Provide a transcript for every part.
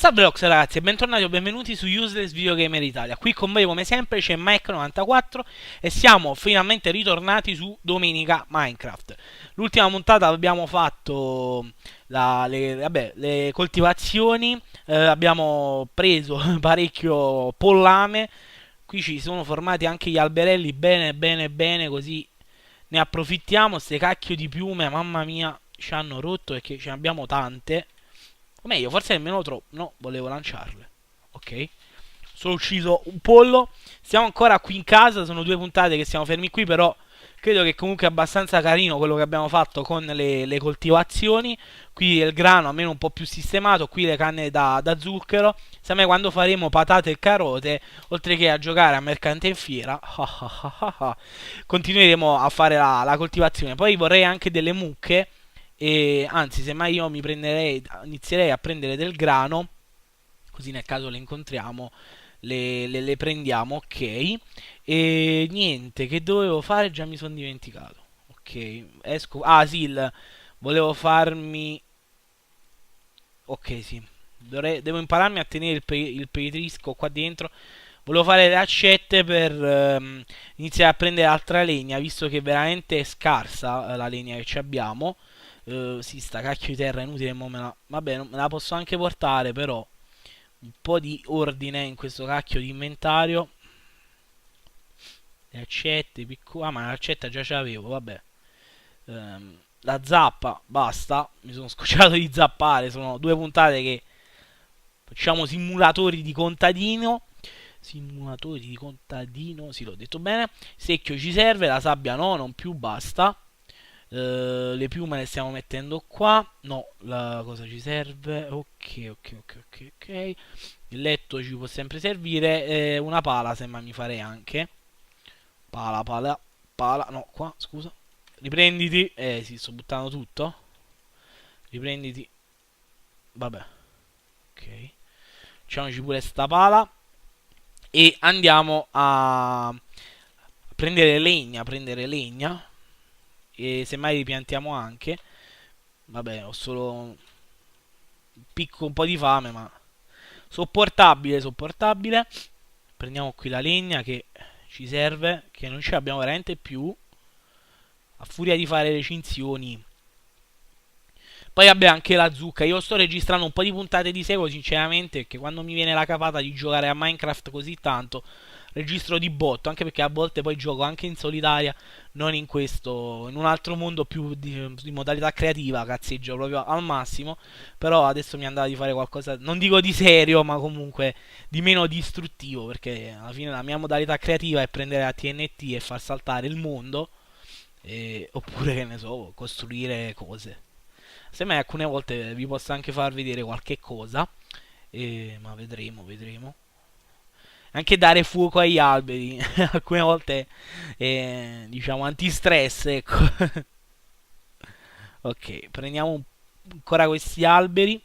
Salve Rox ragazzi e bentornati o benvenuti su Useless Video Gamer Italia. Qui con voi come sempre c'è Mike94 e siamo finalmente ritornati su Domenica Minecraft. L'ultima puntata abbiamo fatto le coltivazioni, abbiamo preso parecchio pollame, qui ci sono formati anche gli alberelli bene bene bene, così ne approfittiamo. Ste cacchio di piume, mamma mia, ci hanno rotto perché ce ne abbiamo tante. O meglio, forse nemmeno troppo. No, volevo lanciarle. Ok. Solo ucciso un pollo. Siamo ancora qui in casa. Sono 2 puntate che siamo fermi qui. Però credo che comunque è abbastanza carino quello che abbiamo fatto con le coltivazioni. Qui il grano almeno un po' più sistemato. Qui le canne da zucchero. Se me quando faremo patate e carote, oltre che a giocare a mercante in fiera, continueremo a fare la coltivazione. Poi vorrei anche delle mucche. E anzi, semmai io inizierei a prendere del grano, così nel caso le incontriamo, le prendiamo, ok. E niente, che dovevo fare? Già mi sono dimenticato. Ok, esco. Ah, sì, volevo farmi. Ok, sì. Devo impararmi a tenere il petrisco qua dentro. Volevo fare le accette per iniziare a prendere altra legna, visto che veramente è scarsa la legna che ci abbiamo. Sì, sta cacchio di terra è inutile, vabbè, me la posso anche portare, però un po' di ordine in questo cacchio di inventario. Le accette, ah, ma l'accetta già ce l'avevo, vabbè. La zappa, basta, mi sono scocciato di zappare, sono 2 puntate che facciamo simulatori di contadino. Simulatori di contadino, sì, l'ho detto bene. Secchio ci serve, la sabbia no, non più, basta. Le piume le stiamo mettendo qua. No, la cosa ci serve. Ok. Il letto ci può sempre servire. Una pala, semmai mi farei anche. Pala. No, qua, scusa. Riprenditi. Sì, sto buttando tutto. Riprenditi. Vabbè. Ok. Facciamoci pure sta pala. E andiamo a prendere legna. E semmai ripiantiamo anche. Vabbè, ho solo un po' di fame, ma sopportabile. Prendiamo qui la legna che ci serve, che non ce l'abbiamo veramente più. A furia di fare recinzioni. Poi vabbè, anche la zucca. Io sto registrando un po' di puntate di seguito, sinceramente, perché quando mi viene la capata di giocare a Minecraft così tanto, registro di botto, anche perché a volte poi gioco anche in solitaria, non in questo, in un altro mondo più di modalità creativa, cazzeggio proprio al massimo. Però adesso mi andava di fare qualcosa, non dico di serio, ma comunque di meno distruttivo, perché alla fine la mia modalità creativa è prendere la TNT e far saltare il mondo, oppure che ne so, costruire cose. Semmai alcune volte vi posso anche far vedere qualche cosa, ma vedremo. Anche dare fuoco agli alberi, alcune volte diciamo antistress, ecco. Ok, prendiamo ancora questi alberi.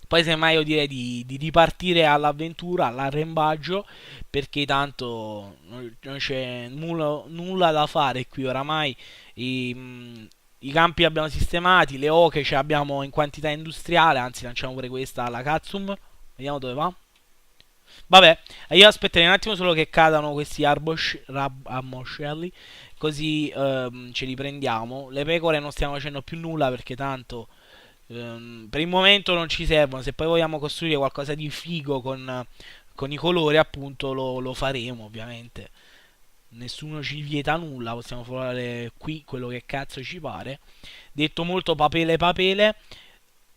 Poi semmai io direi di ripartire all'avventura, all'arrembaggio, perché tanto non c'è nulla da fare qui oramai. I campi li abbiamo sistemati, le oche ce le abbiamo in quantità industriale, anzi lanciamo pure questa alla Katsum. Vediamo dove va. Vabbè, io aspetterei un attimo solo che cadano questi arboscelli, così ce li prendiamo. Le pecore non stiamo facendo più nulla perché tanto per il momento non ci servono. Se poi vogliamo costruire qualcosa di figo con i colori, appunto, lo faremo, ovviamente. Nessuno ci vieta nulla, possiamo fare qui quello che cazzo ci pare. Detto molto papele.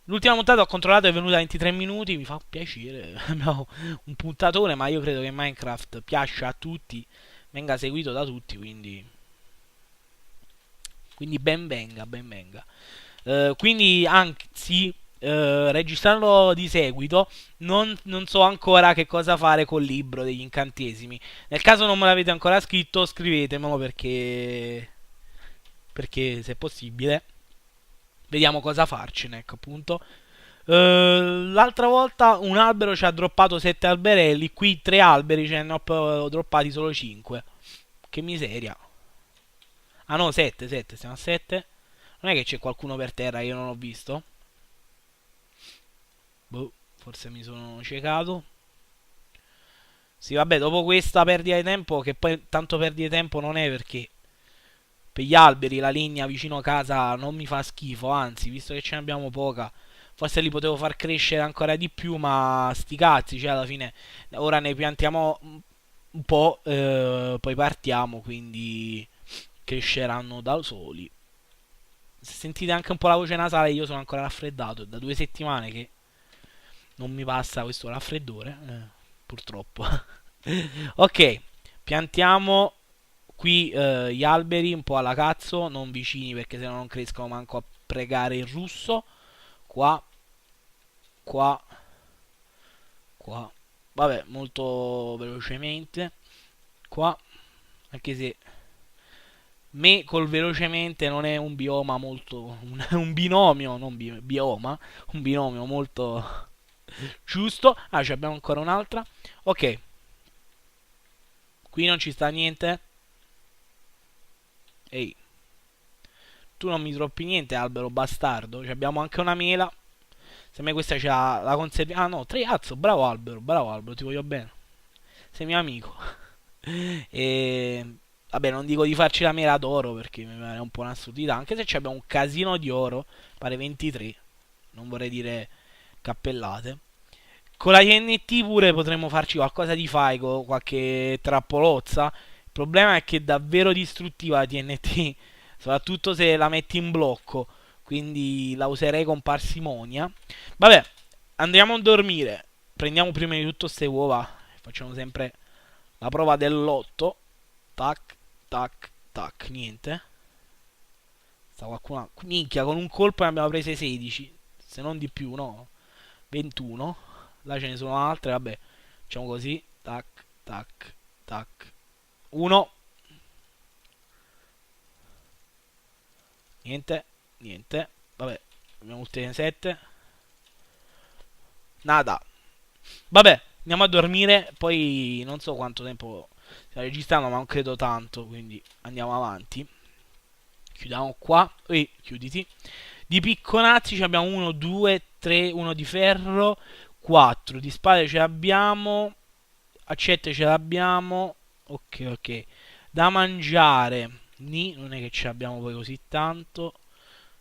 L'ultima puntata ho controllato, è venuta a 23 minuti, mi fa piacere. Abbiamo un puntatone, ma io credo che Minecraft piaccia a tutti, venga seguito da tutti, quindi ben venga. Quindi anzi, registrarlo di seguito, non so ancora che cosa fare col libro degli incantesimi. Nel caso non me l'avete ancora scritto, scrivetemelo perché se è possibile vediamo cosa farcene, ecco, appunto. L'altra volta un albero ci ha droppato 7 alberelli, qui 3 alberi ce ne ho droppati solo 5. Che miseria. Ah no, 7, stiamo a 7. Non è che c'è qualcuno per terra che io non ho visto? Boh. Forse mi sono ciecato. Sì, vabbè, dopo questa perdita di tempo, che poi tanto perdita di tempo non è perché per gli alberi la legna vicino a casa non mi fa schifo, anzi, visto che ce ne abbiamo poca, forse li potevo far crescere ancora di più, ma sti cazzi, cioè alla fine ora ne piantiamo un po', poi partiamo, quindi cresceranno da soli. Se sentite anche un po' la voce nasale, io sono ancora raffreddato, è da 2 settimane che non mi passa questo raffreddore, purtroppo. Ok, piantiamo qui gli alberi un po' alla cazzo, non vicini perché sennò non crescono manco a pregare il russo. Qua, qua, qua. Vabbè, molto velocemente. Qua, anche se me col velocemente non è un bioma molto... un binomio, non bioma, un binomio molto giusto. Ah, ci abbiamo ancora un'altra. Ok, qui non ci sta niente. Ehi, tu non mi troppi niente, albero bastardo. Ci abbiamo anche una mela. Se me questa c'ha la conservi... Ah no, triazzo, bravo albero, ti voglio bene. Sei mio amico. E... Vabbè, non dico di farci la mela d'oro perché mi pare un po' un'assurdità. Anche se abbiamo un casino di oro, pare 23. Non vorrei dire cappellate. Con la TNT pure potremmo farci qualcosa di faico, qualche trappolozza. Il problema è che è davvero distruttiva la TNT, soprattutto se la metti in blocco. Quindi la userei con parsimonia. Vabbè, andiamo a dormire. Prendiamo prima di tutto queste uova. Facciamo sempre la prova dell'otto. Tac, tac, tac. Niente. Sta qualcuno. Minchia, con un colpo ne abbiamo prese 16. Se non di più, no? 21. Là ce ne sono altre, vabbè. Facciamo così. Tac, tac, tac. 1. Niente, niente. Vabbè, abbiamo ultime 7. Nada. Vabbè, andiamo a dormire. Poi non so quanto tempo stiamo registrando, ma non credo tanto. Quindi andiamo avanti. Chiudiamo qua. Chiuditi. Di picconazzi ci abbiamo 1, 2, 3, 1 di ferro, 4 di spade ce l'abbiamo, accette ce l'abbiamo, ok ok, da mangiare, non è che ce l'abbiamo poi così tanto,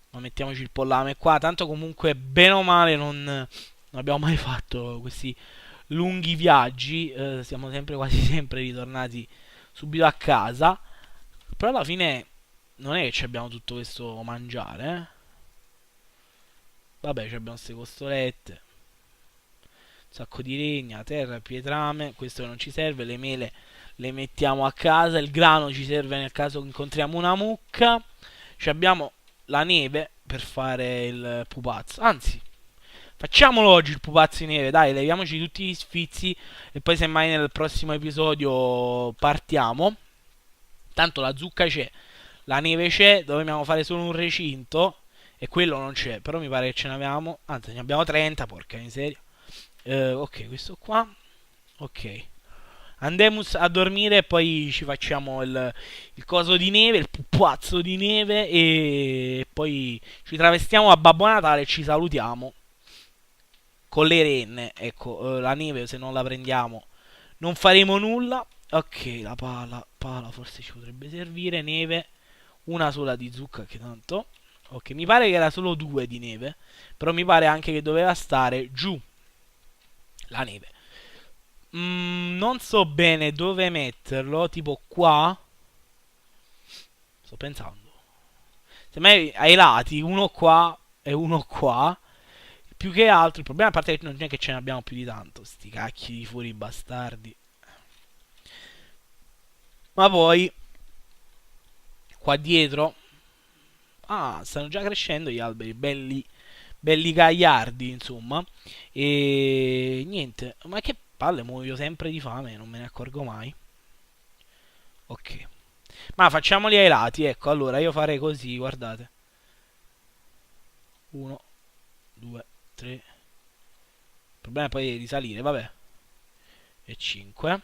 ma mettiamoci il pollame qua, tanto comunque bene o male non abbiamo mai fatto questi lunghi viaggi, siamo sempre quasi sempre ritornati subito a casa, però alla fine non è che ci abbiamo tutto questo mangiare, Vabbè, abbiamo queste costolette, un sacco di legna, terra, pietrame, questo non ci serve, le mele le mettiamo a casa, il grano ci serve nel caso che incontriamo una mucca, ci abbiamo la neve per fare il pupazzo, anzi, facciamolo oggi il pupazzo di neve, dai, leviamoci tutti gli sfizi e poi semmai nel prossimo episodio partiamo, tanto la zucca c'è, la neve c'è, dobbiamo fare solo un recinto e quello non c'è, però mi pare che ce ne abbiamo, anzi ne abbiamo 30, porca miseria. Ok, questo qua. Ok. Andiamo a dormire e poi ci facciamo il coso di neve, il pupazzo di neve e poi ci travestiamo a Babbo Natale e ci salutiamo con le renne. Ecco, la neve se non la prendiamo non faremo nulla. Ok, la pala forse ci potrebbe servire, neve, una sola di zucca che tanto. Ok, mi pare che era solo 2 di neve, però mi pare anche che doveva stare giù la neve. Non so bene dove metterlo, tipo qua. Sto pensando. Semmai ai lati, uno qua e uno qua. Più che altro, il problema a parte che non è che ce ne abbiamo più di tanto, sti cacchi di furi bastardi. Ma poi, qua dietro. Ah, stanno già crescendo gli alberi, belli, belli gagliardi, insomma. E niente, ma che palle, muoio sempre di fame, non me ne accorgo mai. Ok. Ma facciamoli ai lati, ecco, allora io farei così, guardate. 1, 2, 3. Il problema è poi risalire, vabbè. E 5.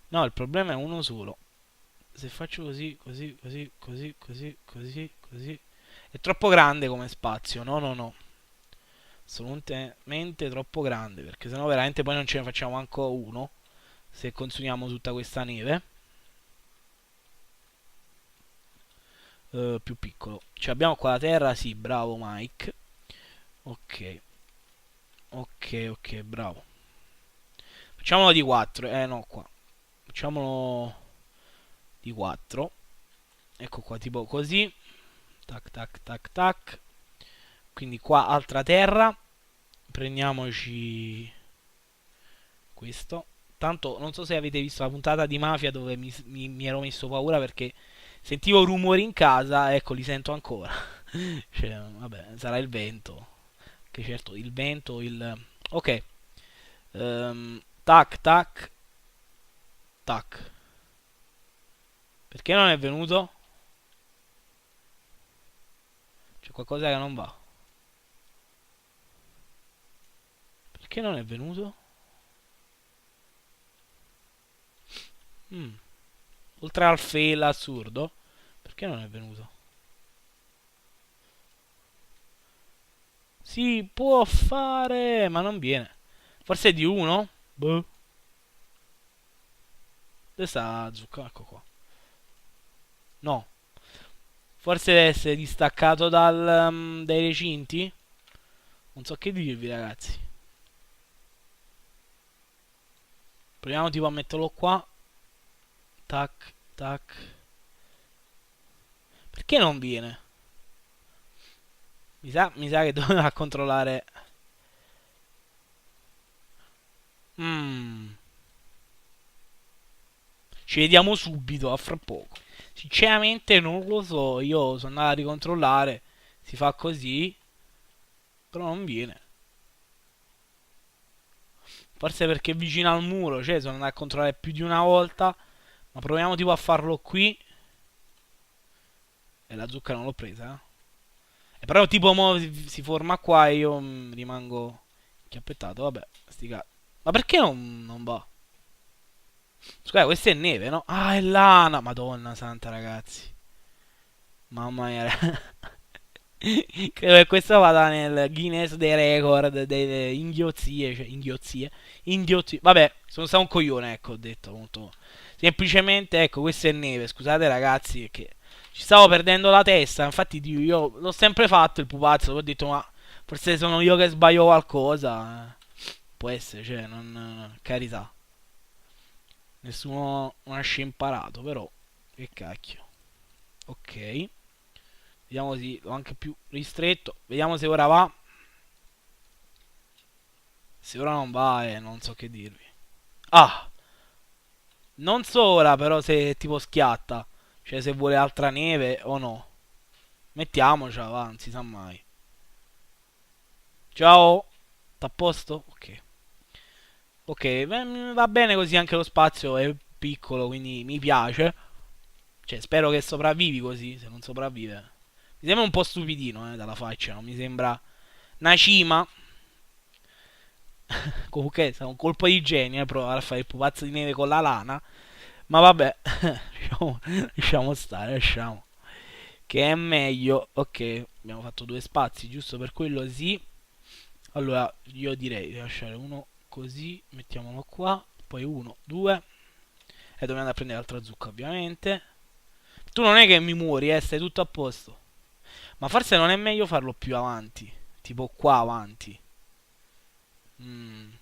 No, il problema è uno solo. Se faccio così, così, così, così, così, così, così. È troppo grande come spazio, no, no, no. assolutamente troppo grande, perché sennò veramente poi non ce ne facciamo manco uno se consumiamo tutta questa neve. Più piccolo. Cioè abbiamo qua la terra, sì, bravo Mike. Ok, ok, bravo. Facciamolo di 4, no, qua. Facciamolo di 4. Ecco qua, tipo così. Tac, tac, tac, tac. Quindi qua altra terra. Prendiamoci questo. Tanto non so se avete visto la puntata di Mafia dove mi ero messo paura perché sentivo rumori in casa, ecco, li sento ancora. Cioè, vabbè, sarà il vento. Che certo, il vento, il... Ok. Tac, tac, tac. Perché non è venuto? C'è qualcosa che non va. Perché non è venuto? Mm. Oltre al fail assurdo. Perché non è venuto? Si può fare, ma non viene. Forse è di uno? Boh. Dove sta Zucca? Ecco qua. No. Forse deve essere distaccato dai recinti? Non so che dirvi, ragazzi. Proviamo tipo a metterlo qua. Tac, tac. Perché non viene? Mi sa che doveva controllare. Mmm. Ci vediamo subito, a fra poco. Sinceramente non lo so. Io sono andato a ricontrollare. Si fa così. Però non viene. Forse perché è vicino al muro. Cioè, sono andato a controllare più di una volta. Ma proviamo tipo a farlo qui. E la zucca non l'ho presa, eh. E però tipo mo si forma qua e io rimango inchiappettato. Vabbè, sti cazzi. Ma perché non va? Scusa, questa è neve, no? Ah, è lana. Madonna santa, ragazzi. Mamma mia. Credo che questo vada nel Guinness dei record delle inghiozie. Cioè, inghiozie. Inghiozie. Vabbè, sono stato un coglione, ecco, ho detto molto. Semplicemente, ecco, questa è neve. Scusate, ragazzi, perché ci stavo perdendo la testa. Infatti, io l'ho sempre fatto il pupazzo. Ho detto, ma forse sono io che sbaglio qualcosa. Può essere, cioè, non. Carità. Nessuno nasce imparato, però. Che cacchio. Ok. Vediamo se l'ho anche più ristretto. Vediamo se ora va. Se ora non va, non so che dirvi. Ah! Non so ora, però, se tipo schiatta. Cioè, se vuole altra neve o no. Mettiamocela, va, non si sa mai. Ciao! T'à a posto? Ok. Ok, va bene così, anche lo spazio è piccolo, quindi mi piace. Cioè, spero che sopravvivi così, se non sopravvive. Mi sembra un po' stupidino, dalla faccia, non mi sembra una cima. Comunque, è un colpo di genio, provare a fare il pupazzo di neve con la lana. Ma vabbè, lasciamo stare, lasciamo. Che è meglio. Ok, abbiamo fatto due spazi, giusto per quello sì. Allora, io direi di lasciare uno così, mettiamolo qua. Poi uno, due. E dobbiamo andare a prendere l'altra zucca, ovviamente. Tu non è che mi muori, stai tutto a posto. Ma forse non è meglio farlo più avanti. Tipo qua avanti. Mm.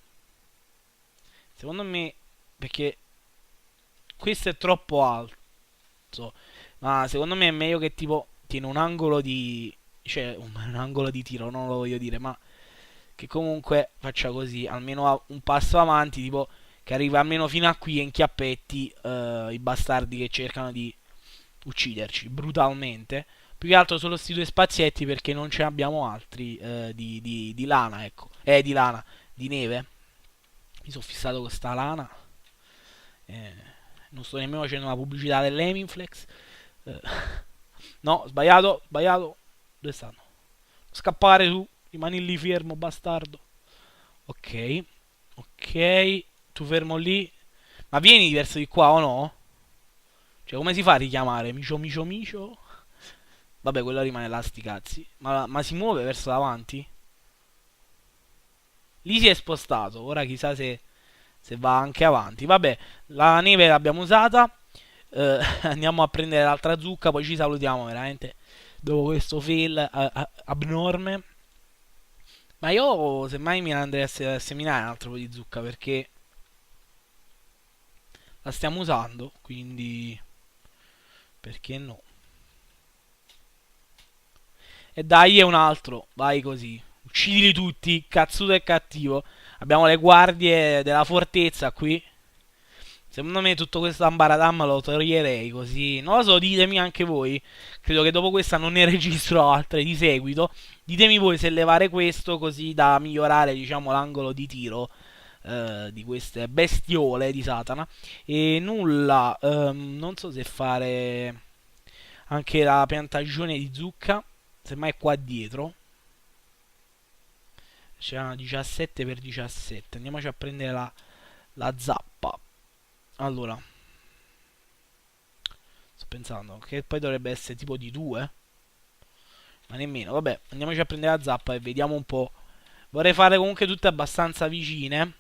Secondo me, perché questo è troppo alto. Ma secondo me è meglio che tipo tiene un angolo di... Cioè, un angolo di tiro, non lo voglio dire, ma che comunque faccia così, almeno un passo avanti, tipo che arriva almeno fino a qui e inchiappetti i bastardi che cercano di ucciderci brutalmente. Più che altro solo sti due spazietti perché non ce ne abbiamo altri di lana, ecco. Di lana, di neve. Mi sono fissato con sta lana. Eh, non sto nemmeno facendo una pubblicità dell'Emiflex. Eh, no, sbagliato, sbagliato. Dove stanno? Scappare tu, rimani lì fermo, bastardo. Ok, ok. Tu fermo lì. Ma vieni verso di qua o no? Cioè, come si fa a richiamare? Micio, micio, micio? Vabbè, quello rimane là, sti cazzi. Ma si muove verso davanti? Lì si è spostato, ora chissà se va anche avanti. Vabbè, la neve l'abbiamo usata. Andiamo a prendere l'altra zucca, poi ci salutiamo veramente dopo questo fail abnorme. Ma io semmai mi andrei a seminare un altro po' di zucca perché la stiamo usando, quindi perché no? E dai, è un altro, vai così. Uccidili tutti, cazzuto e cattivo. Abbiamo le guardie della fortezza qui. Secondo me tutto questo ambaradam lo toglierei così. Non lo so, ditemi anche voi. Credo che dopo questa non ne registro altre di seguito. Ditemi voi se levare questo così da migliorare, diciamo, l'angolo di tiro di queste bestiole di Satana. E nulla, non so se fare anche la piantagione di zucca. Semmai qua dietro. C'è una 17 per 17. Andiamoci a prendere la zappa. Allora, sto pensando che poi dovrebbe essere tipo di 2. Ma nemmeno. Vabbè, andiamoci a prendere la zappa e vediamo un po'. Vorrei fare comunque tutte abbastanza vicine.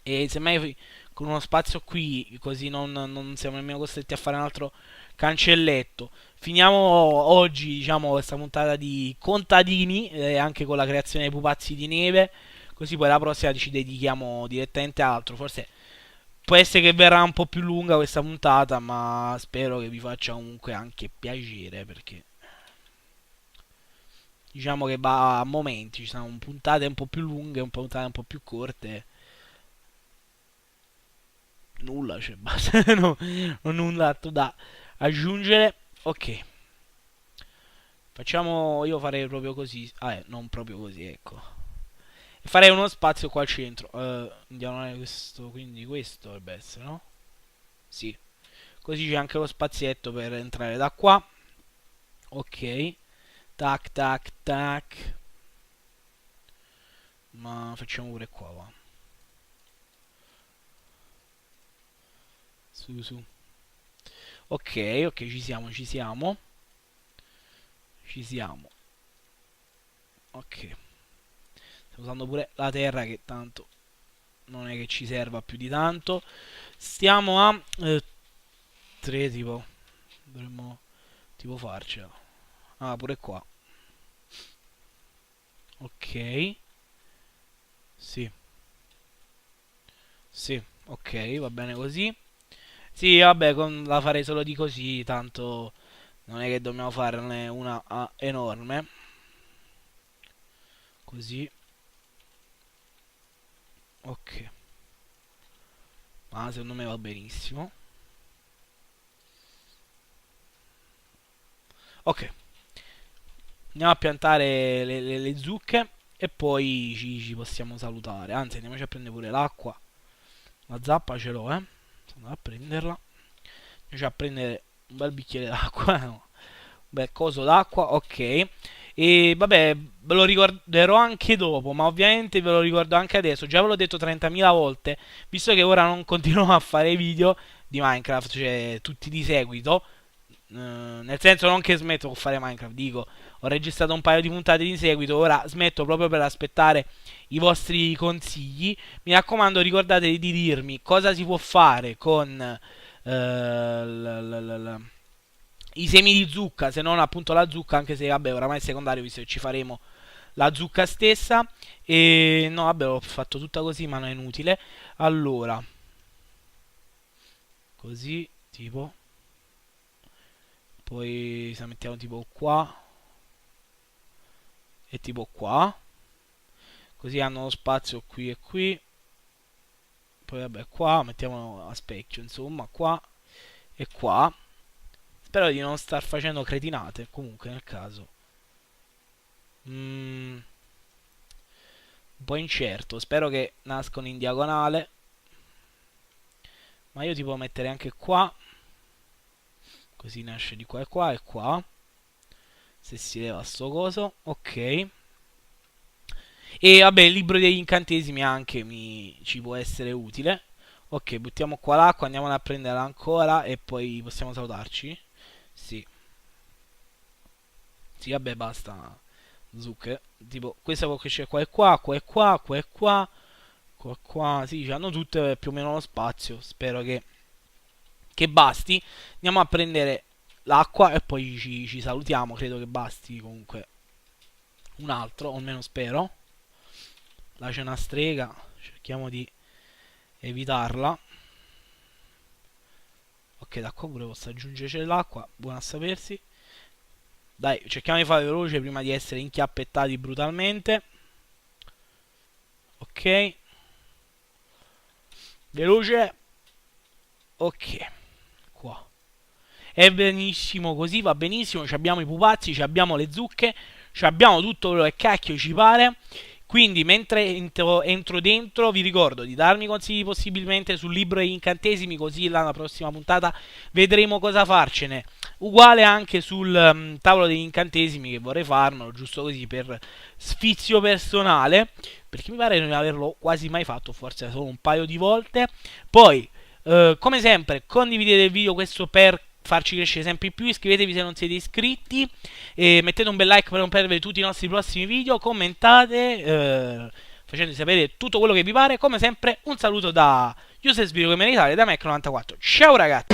E semmai con uno spazio qui, così non siamo nemmeno costretti a fare un altro cancelletto. Finiamo oggi, diciamo, questa puntata di contadini, anche con la creazione dei pupazzi di neve. Così poi la prossima ci dedichiamo direttamente a altro. Forse può essere che verrà un po' più lunga questa puntata, ma spero che vi faccia comunque anche piacere, perché diciamo che va a momenti, ci sono puntate un po' più lunghe, puntate un po' più corte. Nulla, cioè basta, no, non nulla altro da aggiungere. Ok, facciamo, io farei proprio così, non proprio così, ecco. E farei uno spazio qua al centro, andiamo a questo, quindi questo dovrebbe essere, no? Sì, così c'è anche lo spazietto per entrare da qua. Ok, tac tac tac, ma facciamo pure qua, va. Su su. Ok, ok, ci siamo, ci siamo. Ci siamo. Ok. Stiamo usando pure la terra che tanto non è che ci serva più di tanto. Stiamo a 3 tipo. Dovremmo tipo farcela. Ah, pure qua. Ok. Sì. Sì. Ok, va bene così. Sì, vabbè, la farei solo di così, tanto non è che dobbiamo farne una enorme. Così. Ok. Ma secondo me va benissimo. Ok. Andiamo a piantare le zucche e poi ci possiamo salutare. Anzi, andiamoci a prendere pure l'acqua. La zappa ce l'ho, eh. Sono andato a prenderla. Andiamoci a prendere un bel bicchiere d'acqua. No. Un bel coso d'acqua, ok. E vabbè, ve lo ricorderò anche dopo, ma ovviamente ve lo ricordo anche adesso. Già ve l'ho detto 30.000 volte, visto che ora non continuo a fare video di Minecraft, cioè tutti di seguito. Nel senso non che smetto con fare Minecraft, dico, ho registrato un paio di puntate di seguito, ora smetto proprio per aspettare i vostri consigli. Mi raccomando, ricordate di dirmi cosa si può fare con i semi di zucca, se non appunto la zucca, anche se vabbè, oramai è secondario visto che ci faremo la zucca stessa. E no, vabbè, ho fatto tutta così, ma non è inutile. Allora, così, tipo, poi se la mettiamo tipo qua e tipo qua, così hanno lo spazio qui e qui. Poi vabbè, qua mettiamo a specchio, insomma, qua e qua. Spero di non star facendo cretinate, comunque nel caso. Un po' incerto, spero che nascono in diagonale. Ma io tipo mettere anche qua, così nasce di qua e qua e qua. Se si leva sto coso, ok. E vabbè, il libro degli incantesimi anche ci può essere utile. Ok, buttiamo qua l'acqua, andiamo a prenderla ancora e poi possiamo salutarci. Sì. Sì, vabbè, basta. zucche. Tipo, questa può crescere qua e qua, qua e qua, qua e qua, qua e qua. Sì, hanno tutte più o meno lo spazio. Spero che basti. Andiamo a prendere l'acqua e poi ci salutiamo. Credo che basti comunque un altro, o almeno spero. Là c'è una strega, cerchiamo di evitarla. Ok, da qua pure posso aggiungere l'acqua, buono a sapersi. Dai, cerchiamo di fare veloce prima di essere inchiappettati brutalmente. Ok. Veloce. Ok. Qua. È benissimo così, va benissimo. Ci abbiamo i pupazzi, ci abbiamo le zucche, ci abbiamo tutto quello che cacchio ci pare. Quindi mentre entro dentro vi ricordo di darmi consigli possibilmente sul libro degli incantesimi, così la prossima puntata vedremo cosa farcene. Uguale anche sul tavolo degli incantesimi, che vorrei farmelo giusto così per sfizio personale, perché mi pare di non averlo quasi mai fatto, forse solo un paio di volte. Poi come sempre condividete il video questo per farci crescere sempre più, iscrivetevi se non siete iscritti, e mettete un bel like per non perdere tutti i nostri prossimi video, commentate facendoci sapere tutto quello che vi pare. Come sempre un saluto da Uses Video Come Italia, da Mac94. Ciao ragazzi.